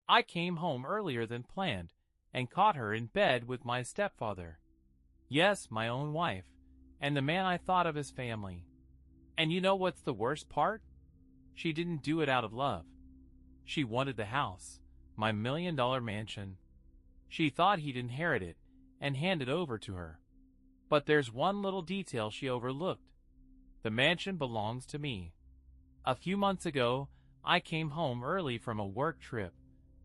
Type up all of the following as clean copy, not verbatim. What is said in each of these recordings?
I came home earlier than planned and caught her in bed with my stepfather. Yes, my own wife, and the man I thought of as family. And you know what's the worst part? She didn't do it out of love. She wanted the house, my $1 million mansion. She thought he'd inherit it and hand it over to her. But there's one little detail she overlooked. The mansion belongs to me. A few months ago, I came home early from a work trip,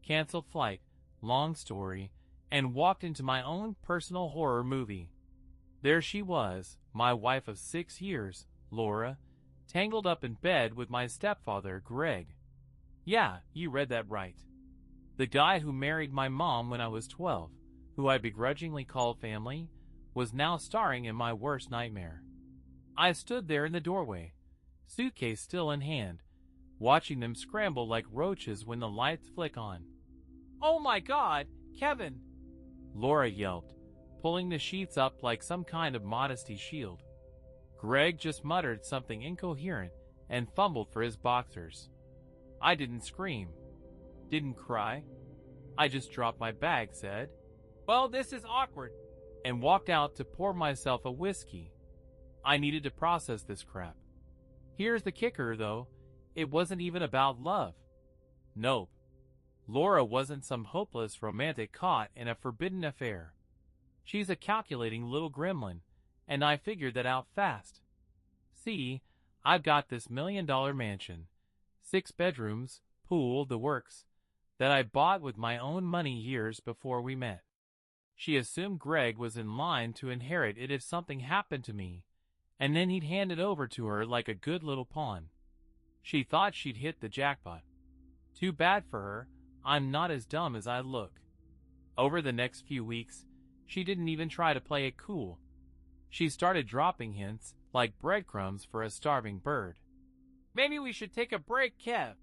canceled flight, long story, and walked into my own personal horror movie. There she was, my wife of 6 years, Laura, tangled up in bed with my stepfather, Greg. Yeah, you read that right. The guy who married my mom when I was 12, who I begrudgingly called family, was now starring in my worst nightmare. I stood there in the doorway, suitcase still in hand, watching them scramble like roaches when the lights flick on. "Oh my God, Kevin!" Laura yelped, pulling the sheets up like some kind of modesty shield. Greg just muttered something incoherent and fumbled for his boxers. I didn't scream, didn't cry. I just dropped my bag, said, "Well, this is awkward," and walked out to pour myself a whiskey. I needed to process this crap. Here's the kicker, though. It wasn't even about love. Nope. Laura wasn't some hopeless romantic caught in a forbidden affair. She's a calculating little gremlin, and I figured that out fast. See, I've got this $1 million mansion, 6 bedrooms, pool, the works, that I bought with my own money years before we met. She assumed Greg was in line to inherit it if something happened to me, and then he'd hand it over to her like a good little pawn. She thought she'd hit the jackpot. Too bad for her, I'm not as dumb as I look. Over the next few weeks, she didn't even try to play it cool. She started dropping hints like breadcrumbs for a starving bird. "Maybe we should take a break, Kev,"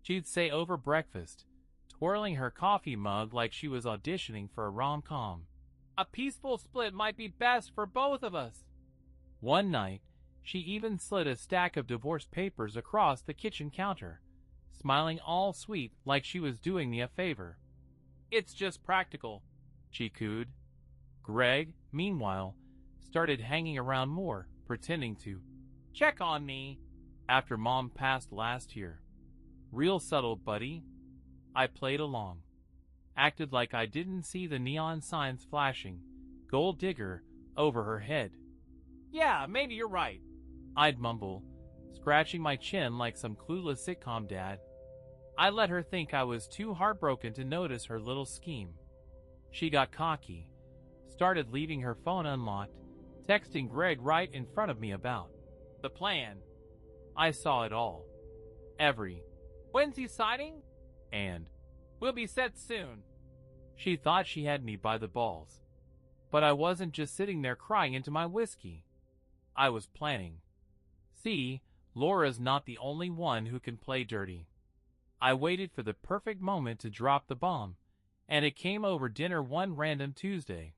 she'd say over breakfast, twirling her coffee mug like she was auditioning for a rom-com. "A peaceful split might be best for both of us." One night, she even slid a stack of divorce papers across the kitchen counter, smiling all sweet like she was doing me a favor. "It's just practical," she cooed. Greg, meanwhile, started hanging around more, pretending to check on me after Mom passed last year. Real subtle, buddy. I played along. Acted like I didn't see the neon signs flashing, gold digger, over her head. "Yeah, maybe you're right," I'd mumble, scratching my chin like some clueless sitcom dad. I let her think I was too heartbroken to notice her little scheme. She got cocky, started leaving her phone unlocked, texting Greg right in front of me about the plan. I saw it all. When's he signing? And we'll be set soon. She thought she had me by the balls. But I wasn't just sitting there crying into my whiskey. I was planning. See, Laura's not the only one who can play dirty. I waited for the perfect moment to drop the bomb, and it came over dinner one random Tuesday.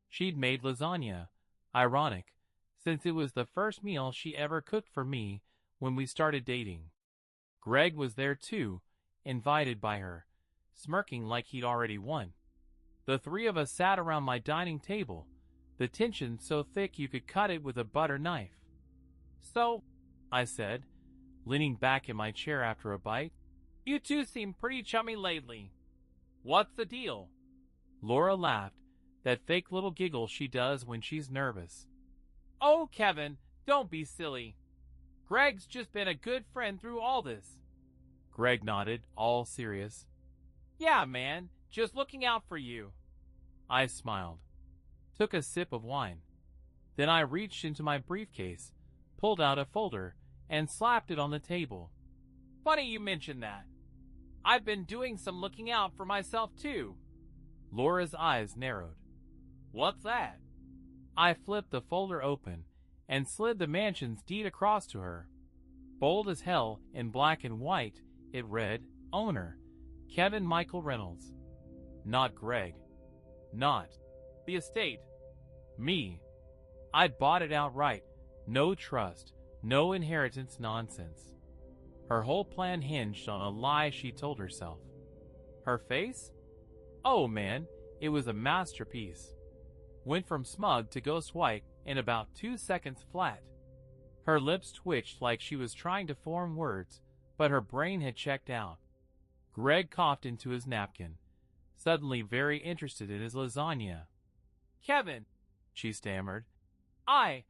She'd made lasagna. Ironic, since it was the first meal she ever cooked for me when we started dating. Greg was there too, invited by her, smirking like he'd already won. The three of us sat around my dining table, the tension so thick you could cut it with a butter knife. "So," I said, leaning back in my chair after a bite, "you two seem pretty chummy lately. What's the deal?" Laura laughed, that fake little giggle she does when she's nervous. "Oh, Kevin, don't be silly. Greg's just been a good friend through all this." Greg nodded, all serious. "Yeah, man, just looking out for you." I smiled, took a sip of wine. Then I reached into my briefcase, pulled out a folder, and slapped it on the table. "Funny you mention that. I've been doing some looking out for myself too." Laura's eyes narrowed. "What's that?" I flipped the folder open and slid the mansion's deed across to her. Bold as hell, in black and white, it read, "Owner, Kevin Michael Reynolds." Not Greg. Not the estate. Me. I'd bought it outright. No trust, no inheritance nonsense. Her whole plan hinged on a lie she told herself. Her face? Oh man, it was a masterpiece. Went from smug to ghost white in about 2 seconds flat. Her lips twitched like she was trying to form words, but her brain had checked out. Greg coughed into his napkin, suddenly very interested in his lasagna. Kevin, she stammered, I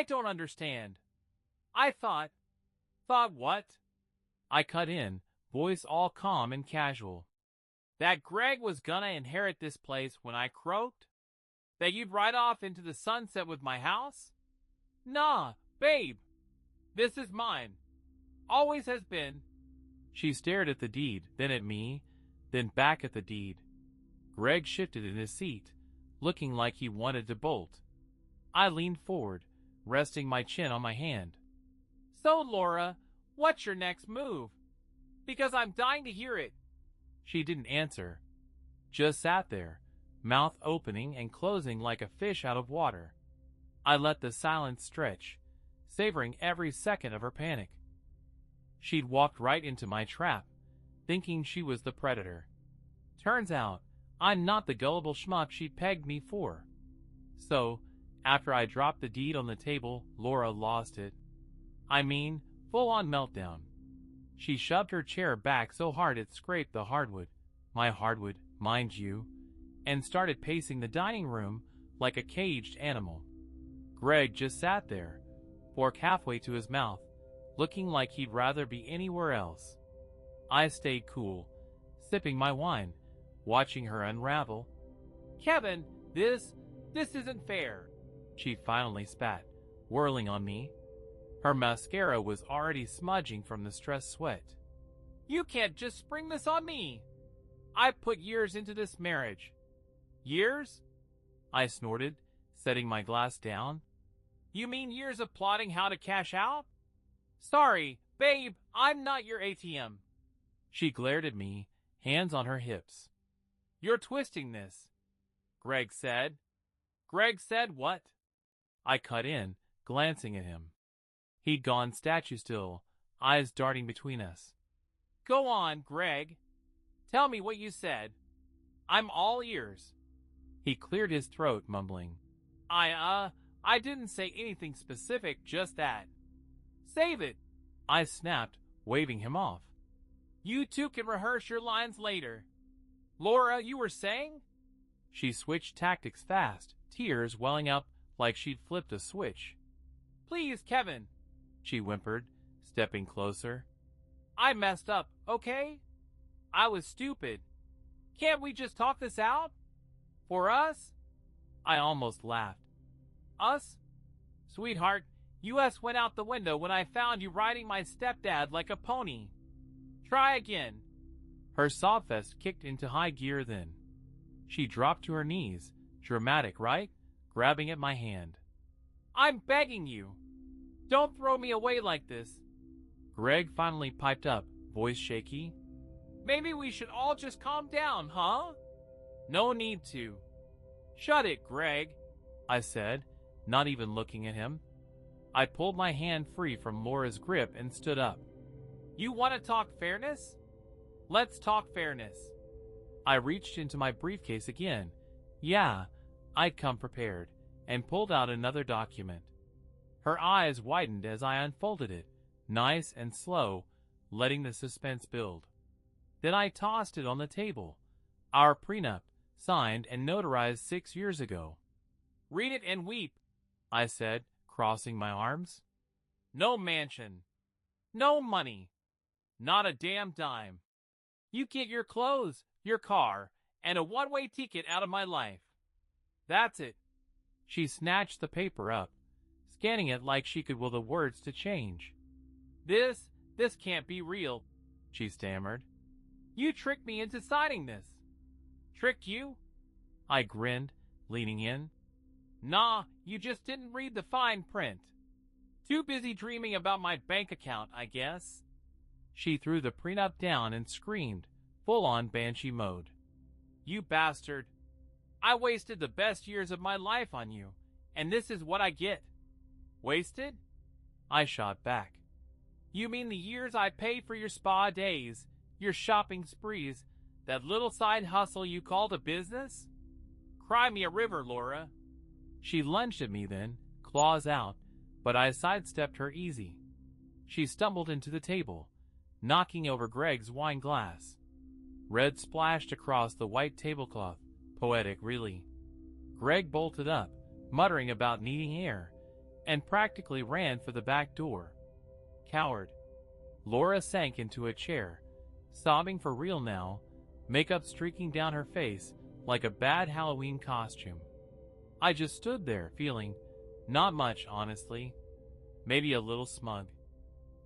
don't understand. I thought what? I cut in, voice all calm and casual. That Greg was gonna inherit this place when I croaked? That you'd ride off into the sunset with my house? Nah, babe. This is mine. Always has been. She stared at the deed, then at me, then back at the deed. Greg shifted in his seat, looking like he wanted to bolt. I leaned forward, resting my chin on my hand. So, Laura, what's your next move? Because I'm dying to hear it. She didn't answer, just sat there, mouth opening and closing like a fish out of water. I let the silence stretch, savoring every second of her panic. She'd walked right into my trap, thinking she was the predator. Turns out, I'm not the gullible schmuck she'd pegged me for. So, after I dropped the deed on the table, Laura lost it. I mean, full-on meltdown. She shoved her chair back so hard it scraped the hardwood, my hardwood, mind you, and started pacing the dining room like a caged animal. Greg just sat there, fork halfway to his mouth, looking like he'd rather be anywhere else. I stayed cool, sipping my wine, watching her unravel. Kevin, this isn't fair, she finally spat, whirling on me. Her mascara was already smudging from the stress sweat. You can't just spring this on me. I've put years into this marriage. Years? I snorted, setting my glass down. You mean years of plotting how to cash out? Sorry, babe, I'm not your ATM. She glared at me, hands on her hips. You're twisting this, Greg said. Greg said what? I cut in, glancing at him. He'd gone statue still, eyes darting between us. Go on, Greg. Tell me what you said. I'm all ears. He cleared his throat, mumbling. I didn't say anything specific, just that. Save it, I snapped, waving him off. You two can rehearse your lines later. Laura, you were saying? She switched tactics fast, tears welling up like she'd flipped a switch. Please, Kevin, she whimpered, stepping closer. I messed up, okay? I was stupid. Can't we just talk this out? For us? I almost laughed. Us? Sweetheart, US went out the window when I found you riding my stepdad like a pony. Try again. Her sobfest kicked into high gear then. She dropped to her knees, dramatic, right? Grabbing at my hand. I'm begging you. Don't throw me away like this. Greg finally piped up, voice shaky. Maybe we should all just calm down, huh? No need to. Shut it, Greg, I said, not even looking at him. I pulled my hand free from Laura's grip and stood up. You want to talk fairness? Let's talk fairness. I reached into my briefcase again. Yeah, I'd come prepared, and pulled out another document. Her eyes widened as I unfolded it, nice and slow, letting the suspense build. Then I tossed it on the table. Our prenup, signed and notarized 6 years ago. Read it and weep, I said, crossing my arms. No mansion. No money. Not a damn dime. You get your clothes, your car, and a one-way ticket out of my life. That's it. She snatched the paper up, scanning it like she could will the words to change. This can't be real, she stammered. You tricked me into signing this. Tricked you? I grinned, leaning in. Nah, you just didn't read the fine print. Too busy dreaming about my bank account, I guess. She threw the prenup down and screamed, full-on banshee mode. You bastard. I wasted the best years of my life on you, and this is what I get. Wasted? I shot back. You mean the years I paid for your spa days, your shopping sprees, That little side hustle you called a business? Cry me a river, Laura. She lunged at me then, claws out, but I sidestepped her easy. She stumbled into the table, knocking over Greg's wine glass. Red splashed across the white tablecloth. Poetic, really. Greg bolted up, muttering about needing air, and practically ran for the back door. Coward. Laura sank into a chair, sobbing for real now, makeup streaking down her face like a bad Halloween costume. I just stood there, feeling not much, honestly. Maybe a little smug.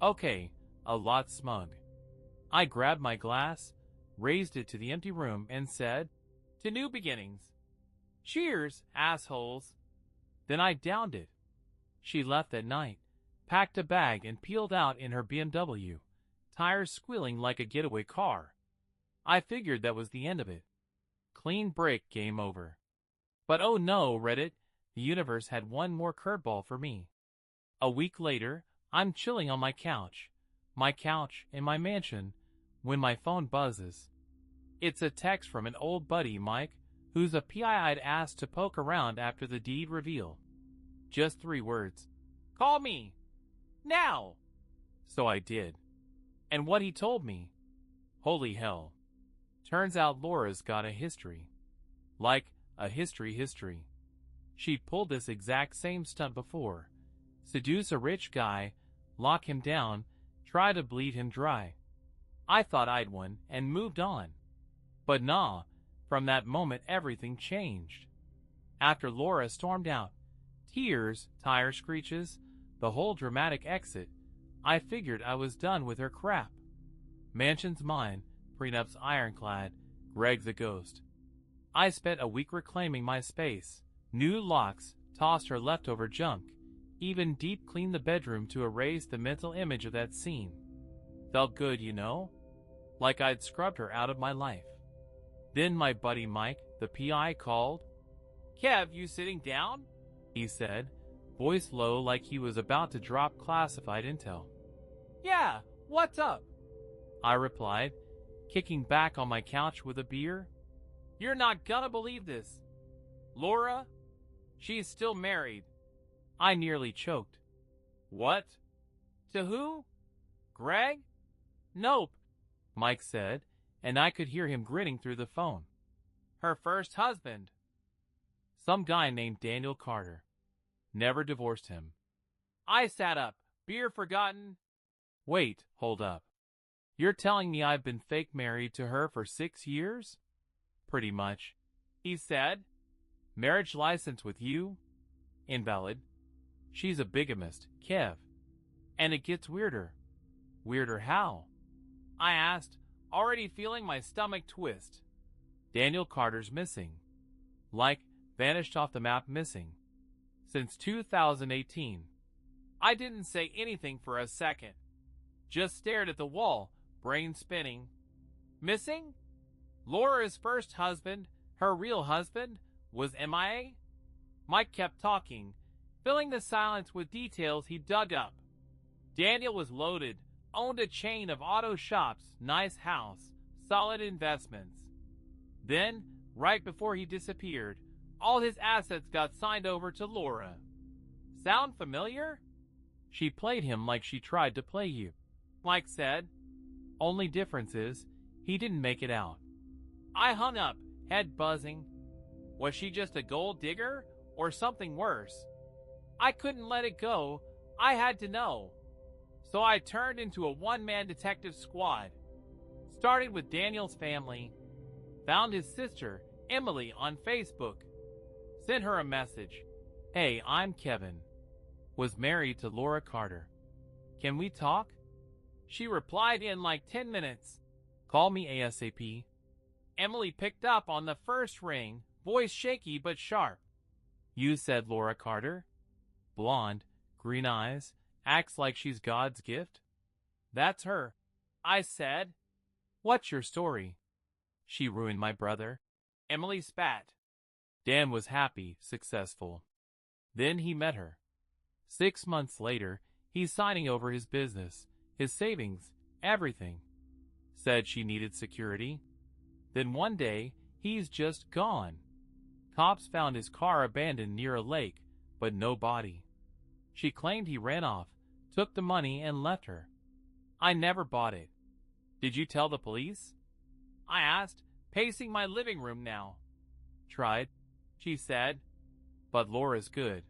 Okay, a lot smug. I grabbed my glass, raised it to the empty room, and said, "To new beginnings. Cheers, assholes." Then I downed it. She left that night, packed a bag, and peeled out in her BMW, tires squealing like a getaway car. I figured that was the end of it. Clean break, game over. But oh no, Reddit, the universe had one more curveball for me. A week later, I'm chilling on my couch in my mansion, when my phone buzzes. It's a text from an old buddy, Mike, who's a PI I'd asked to poke around after the deed reveal. Just 3 words. Call me. Now. So I did. And what he told me, holy hell. Turns out Laura's got a history. Like a history. She'd pulled this exact same stunt before. Seduce a rich guy, lock him down, try to bleed him dry. I thought I'd won and moved on. But nah, from that moment everything changed. After Laura stormed out, tears, tire screeches, the whole dramatic exit, I figured I was done with her crap. Mansion's mine, prenup's ironclad, Greg's a ghost. I spent a week reclaiming my space, new locks, tossed her leftover junk, even deep cleaned the bedroom to erase the mental image of that scene. Felt good, you know? Like I'd scrubbed her out of my life. Then my buddy Mike, the PI, called. "Kev, you sitting down?" he said, voice low like he was about to drop classified intel. "Yeah, what's up?" I replied, kicking back on my couch with a beer. "You're not gonna believe this. Laura, she's still married." I nearly choked. "What? To who? Greg?" "Nope," Mike said, and I could hear him grinning through the phone. "Her first husband. Some guy named Daniel Carter. Never divorced him." I sat up, beer forgotten. "Wait, hold up. You're telling me I've been fake married to her for 6 years?" "Pretty much," he said. "Marriage license with you? Invalid. She's a bigamist, Kev. And it gets weirder." "Weirder how?" I asked, already feeling my stomach twist. "Daniel Carter's missing. Like, vanished off the map missing. Since 2018. I didn't say anything for a second. Just stared at the wall, brain spinning. Missing? Laura's first husband, her real husband, was MIA? Mike kept talking, filling the silence with details he dug up. Daniel was loaded, owned a chain of auto shops, nice house, solid investments. Then, right before he disappeared, all his assets got signed over to Laura. Sound familiar? She played him like she tried to play you, Mike said. Only difference is, he didn't make it out. I hung up, head buzzing. Was she just a gold digger, or something worse? I couldn't let it go. I had to know. So I turned into a one-man detective squad. Started with Daniel's family. Found his sister, Emily, on Facebook. Sent her a message. "Hey, I'm Kevin. Was married to Laura Carter. Can we talk?" She replied in like 10 minutes. "Call me ASAP." Emily picked up on the first ring, voice shaky but sharp. "You said Laura Carter? Blonde, green eyes, acts like she's God's gift?" "That's her," I said. "What's your story?" "She ruined my brother." Emily spat. Dan was happy, successful. Then he met her. 6 months later, he's signing over his business, his savings, everything. Said she needed security. Then one day, he's just gone. Cops found his car abandoned near a lake, but no body. She claimed he ran off, took the money, and left her. I never bought it. Did you tell the police? I asked, pacing my living room now. Tried, she said. But Laura's good.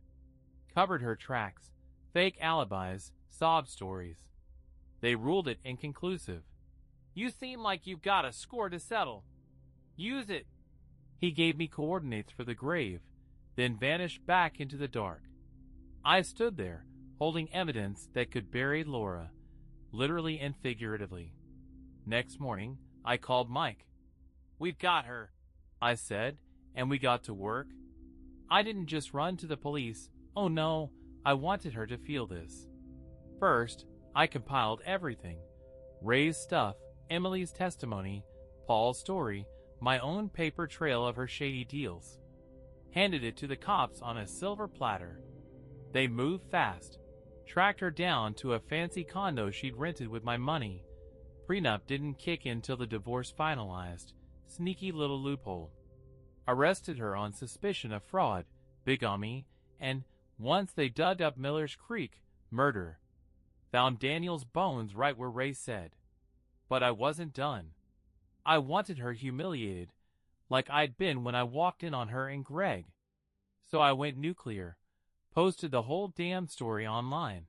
Covered her tracks, fake alibis, sob stories. They ruled it inconclusive. You seem like you've got a score to settle. Use it. He gave me coordinates for the grave, then vanished back into the dark. I stood there, holding evidence that could bury Laura, literally and figuratively. Next morning, I called Mike. We've got her, I said, and we got to work. I didn't just run to the police. Oh no, I wanted her to feel this. First, I compiled everything. Ray's stuff, Emily's testimony, Paul's story, my own paper trail of her shady deals. Handed it to the cops on a silver platter. They moved fast. Tracked her down to a fancy condo she'd rented with my money. Prenup didn't kick in till the divorce finalized. Sneaky little loophole. Arrested her on suspicion of fraud, bigamy, and, once they dug up Miller's Creek, murder. Found Daniel's bones right where Ray said. But I wasn't done. I wanted her humiliated, like I'd been when I walked in on her and Greg. So I went nuclear. Posted the whole damn story online.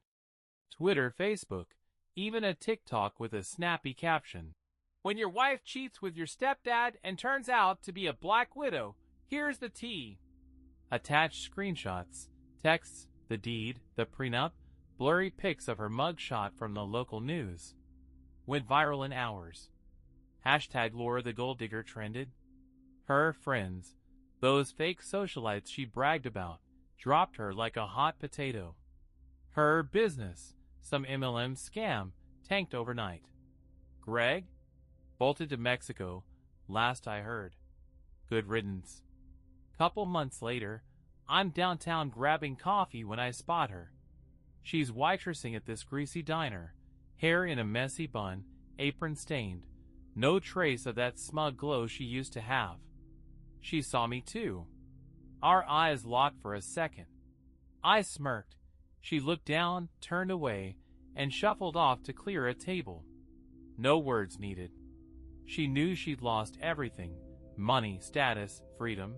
Twitter, Facebook, even a TikTok with a snappy caption. When your wife cheats with your stepdad and turns out to be a black widow, here's the tea. Attached screenshots, texts, the deed, the prenup, blurry pics of her mugshot from the local news. Went viral in hours. Hashtag Laura the Gold Digger trended. Her friends, those fake socialites she bragged about, dropped her like a hot potato. Her business, some MLM scam, tanked overnight. Greg? Bolted to Mexico, last I heard. Good riddance. Couple months later, I'm downtown grabbing coffee when I spot her. She's waitressing at this greasy diner, hair in a messy bun, apron stained, no trace of that smug glow she used to have. She saw me too. Our eyes locked for a second. I smirked. She looked down, turned away, and shuffled off to clear a table. No words needed. She knew she'd lost everything: money, status, freedom.